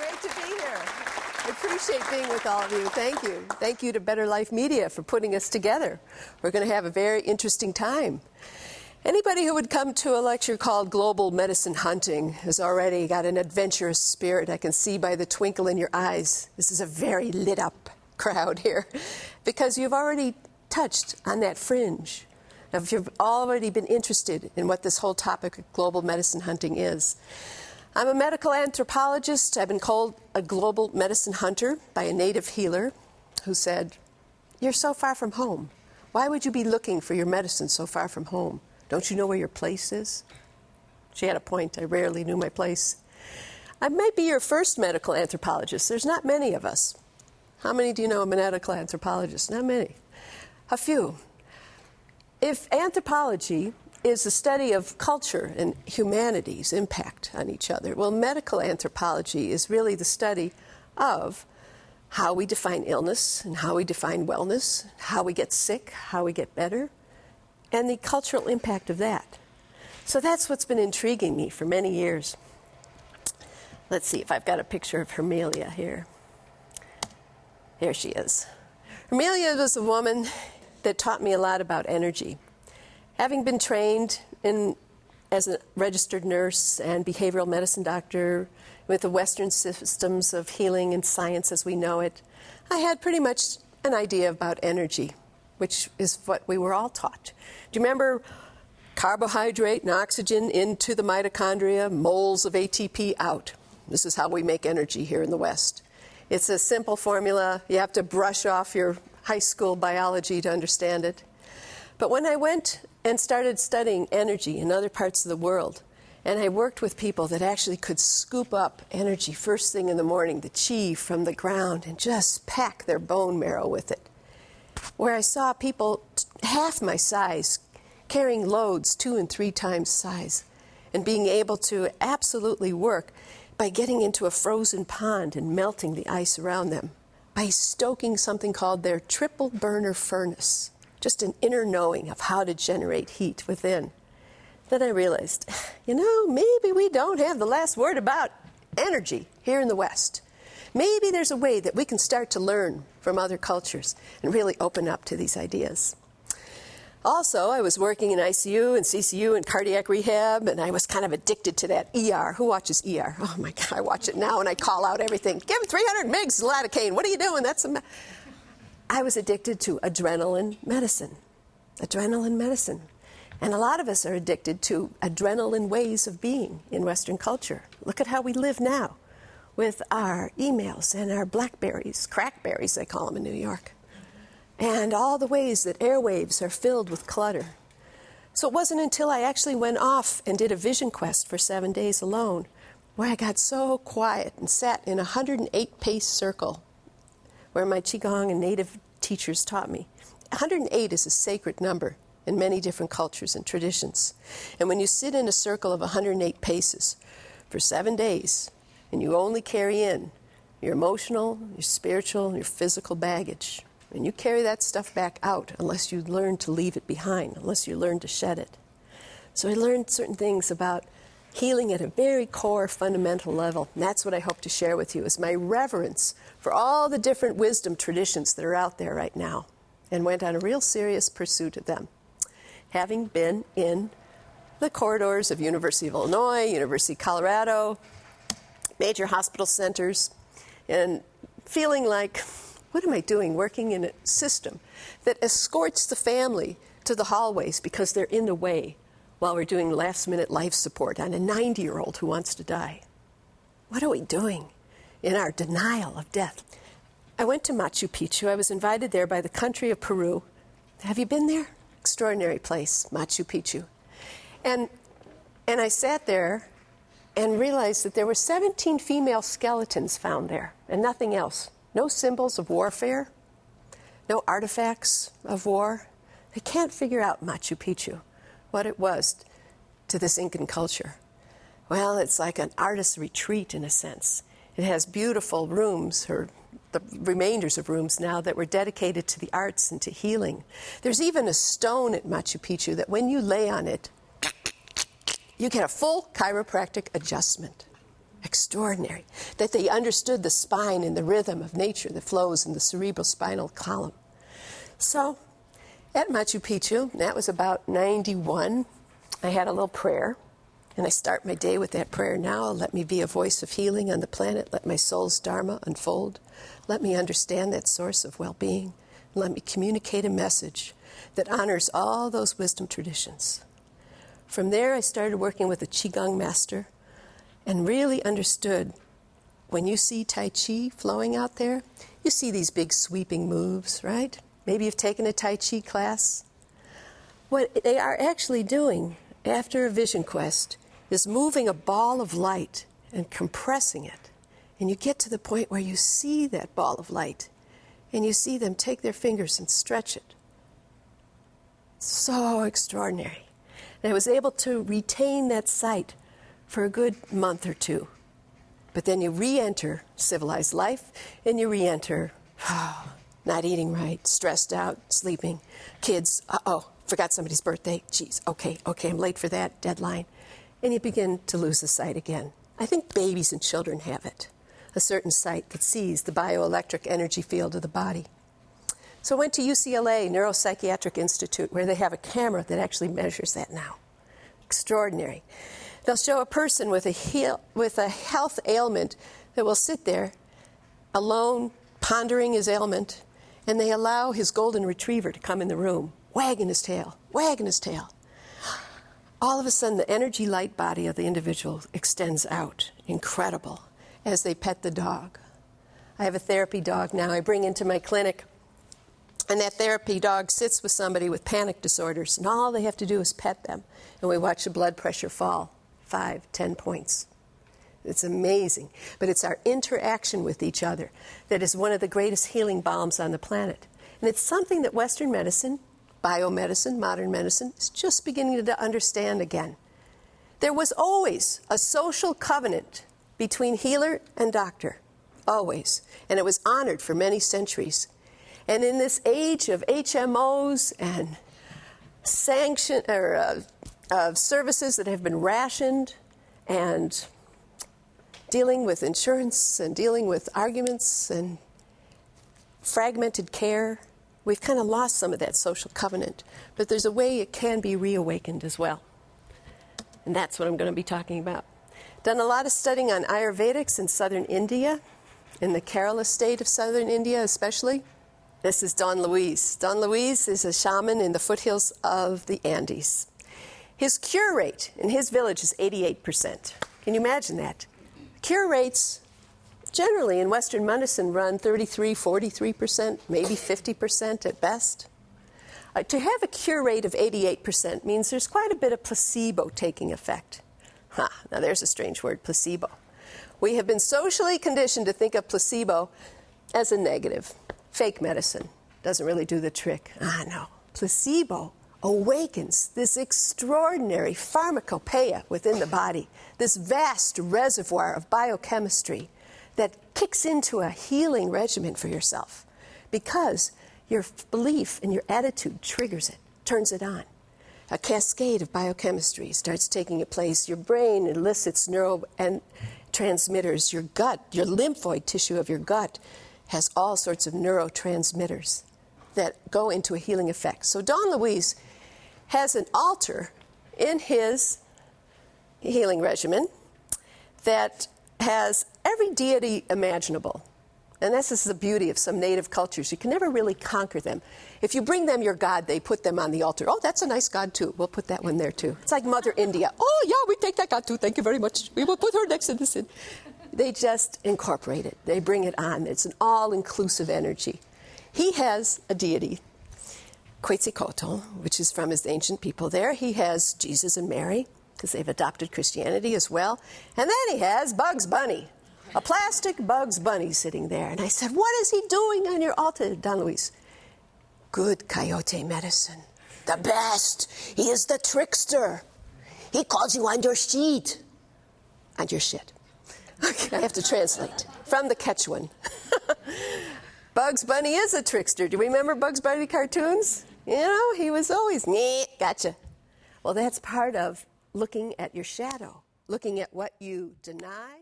great to be here. I appreciate being with all of you. Thank you. Thank you to Better Life Media for putting us together. We're going to have a very interesting time. Anybody who would come to a lecture called Global Medicine Hunting has already got an adventurous spirit. I can see by the twinkle in your eyes. This is a very lit up crowd here because you've already touched on that fringe. Now, if you've already been interested in what this whole topic of global medicine hunting is. I'm a medical anthropologist. I've been called a global medicine hunter by a native healer who said, "You're so far from home. Why would you be looking for your medicine so far from home? Don't you know where your place is?" She had a point. I rarely knew my place. I might be your first medical anthropologist. There's not many of us. How many do you know a medical anthropologist? Not many. A few. If anthropology is the study of culture and humanity's impact on each other, well, medical anthropology is really the study of how we define illness and how we define wellness, how we get sick, how we get better, and the cultural impact of that. So that's what's been intriguing me for many years. Let's see if I've got a picture of Hermelia here. There she is. Hermelia was a woman that taught me a lot about energy. Having been trained as a registered nurse and behavioral medicine doctor with the Western systems of healing and science as we know it, I had pretty much an idea about energy, which is what we were all taught. Do you remember carbohydrate and oxygen into the mitochondria, moles of ATP out? This is how we make energy here in the West. It's a simple formula. You have to brush off your high school biology to understand it. But when I went and started studying energy in other parts of the world, and I worked with people that actually could scoop up energy first thing in the morning, the chi from the ground, and just pack their bone marrow with it, where I saw people half my size carrying loads 2 and 3 times size and being able to absolutely work by getting into a frozen pond and melting the ice around them, by stoking something called their triple burner furnace, just an inner knowing of how to generate heat within. Then I realized, maybe we don't have the last word about energy here in the West. Maybe there's a way that we can start to learn from other cultures and really open up to these ideas. Also, I was working in ICU and CCU and cardiac rehab, and I was kind of addicted to that ER. Who watches ER? Oh, my God, I watch it now, and I call out everything. Give him 300 mgs of lidocaine. What are you doing? I was addicted to adrenaline medicine. Adrenaline medicine. And a lot of us are addicted to adrenaline ways of being in Western culture. Look at how we live now with our emails and our Blackberries, crackberries, they call them in New York, and all the ways that airwaves are filled with clutter. So it wasn't until I actually went off and did a vision quest for 7 days alone where I got so quiet and sat in a 108-pace circle where my Qigong and native teachers taught me. 108 is a sacred number in many different cultures and traditions. And when you sit in a circle of 108 paces for 7 days, and you only carry in your emotional, your spiritual, and your physical baggage, and you carry that stuff back out unless you learn to leave it behind, unless you learn to shed it. So I learned certain things about healing at a very core, fundamental level. And that's what I hope to share with you, is my reverence for all the different wisdom traditions that are out there right now, and went on a real serious pursuit of them. Having been in the corridors of University of Illinois, University of Colorado, major hospital centers, and feeling like, what am I doing working in a system that escorts the family to the hallways because they're in the way while we're doing last-minute life support on a 90-year-old who wants to die? What are we doing in our denial of death? I went to Machu Picchu. I was invited there by the country of Peru. Have you been there? Extraordinary place, Machu Picchu. And I sat there and realized that there were 17 female skeletons found there and nothing else. No symbols of warfare, no artifacts of war. They can't figure out Machu Picchu, what it was to this Incan culture. Well, it's like an artist's retreat in a sense. It has beautiful rooms, or the remainders of rooms now, that were dedicated to the arts and to healing. There's even a stone at Machu Picchu that when you lay on it, you get a full chiropractic adjustment. Extraordinary. That they understood the spine and the rhythm of nature that flows in the cerebral spinal column. So, at Machu Picchu, that was about 91, I had a little prayer. And I start my day with that prayer now. Let me be a voice of healing on the planet. Let my soul's dharma unfold. Let me understand that source of well-being. Let me communicate a message that honors all those wisdom traditions. From there, I started working with a Qigong master and really understood when you see Tai Chi flowing out there, you see these big sweeping moves, right? Maybe you've taken a Tai Chi class. What they are actually doing after a vision quest is moving a ball of light and compressing it. And you get to the point where you see that ball of light and you see them take their fingers and stretch it. So extraordinary. And I was able to retain that sight for a good month or two. But then you re-enter civilized life and you re-enter not eating right, stressed out, sleeping, kids, forgot somebody's birthday, geez, okay, I'm late for that deadline. And you begin to lose the sight again. I think babies and children have it, a certain sight that sees the bioelectric energy field of the body. So I went to UCLA Neuropsychiatric Institute, where they have a camera that actually measures that now. Extraordinary. They'll show a person with a health ailment that will sit there alone, pondering his ailment, and they allow his golden retriever to come in the room, wagging his tail. All of a sudden, the energy light body of the individual extends out. Incredible. As they pet the dog. I have a therapy dog now I bring into my clinic. And that therapy dog sits with somebody with panic disorders. And all they have to do is pet them. And we watch the blood pressure fall 5, 10 points. It's amazing. But it's our interaction with each other that is one of the greatest healing balms on the planet. And it's something that Western medicine, biomedicine, modern medicine, is just beginning to understand again. There was always a social covenant between healer and doctor, always. And it was honored for many centuries. And in this age of HMOs and of services that have been rationed and dealing with insurance and dealing with arguments and fragmented care, we've kind of lost some of that social covenant. But there's a way it can be reawakened as well. And that's what I'm going to be talking about. Done a lot of studying on Ayurvedics in southern India, in the Kerala state of southern India especially. This is Don Luis. Don Luis is a shaman in the foothills of the Andes. His cure rate in his village is 88%. Can you imagine that? Cure rates generally in Western medicine run 33, 43%, maybe 50% at best. To have a cure rate of 88% means there's quite a bit of placebo taking effect. Now there's a strange word, placebo. We have been socially conditioned to think of placebo as a negative. Fake medicine doesn't really do the trick. No. Placebo awakens this extraordinary pharmacopoeia within the body, this vast reservoir of biochemistry that kicks into a healing regimen for yourself because your belief and your attitude triggers it, turns it on. A cascade of biochemistry starts taking place. Your brain elicits neurotransmitters. Your gut, your lymphoid tissue of your gut has all sorts of neurotransmitters that go into a healing effect. So Don Luis has an altar in his healing regimen that has every deity imaginable. And this is the beauty of some native cultures. You can never really conquer them. If you bring them your god, they put them on the altar. Oh, that's a nice god, too. We'll put that one there, too. It's like Mother India. Oh, yeah, we take that god, too. Thank you very much. We will put her next to this. They just incorporate it. They bring it on. It's an all-inclusive energy. He has a deity, Quetzalcoatl, which is from his ancient people there. He has Jesus and Mary, because they've adopted Christianity as well. And then he has Bugs Bunny. A plastic Bugs Bunny sitting there. And I said, what is he doing on your altar, Don Luis? Good coyote medicine. The best. He is the trickster. He calls you on your sheet. On your shit. Okay, I have to translate from the Quechuan. Bugs Bunny is a trickster. Do you remember Bugs Bunny cartoons? You know, he was always, gotcha. Well, that's part of looking at your shadow, looking at what you deny.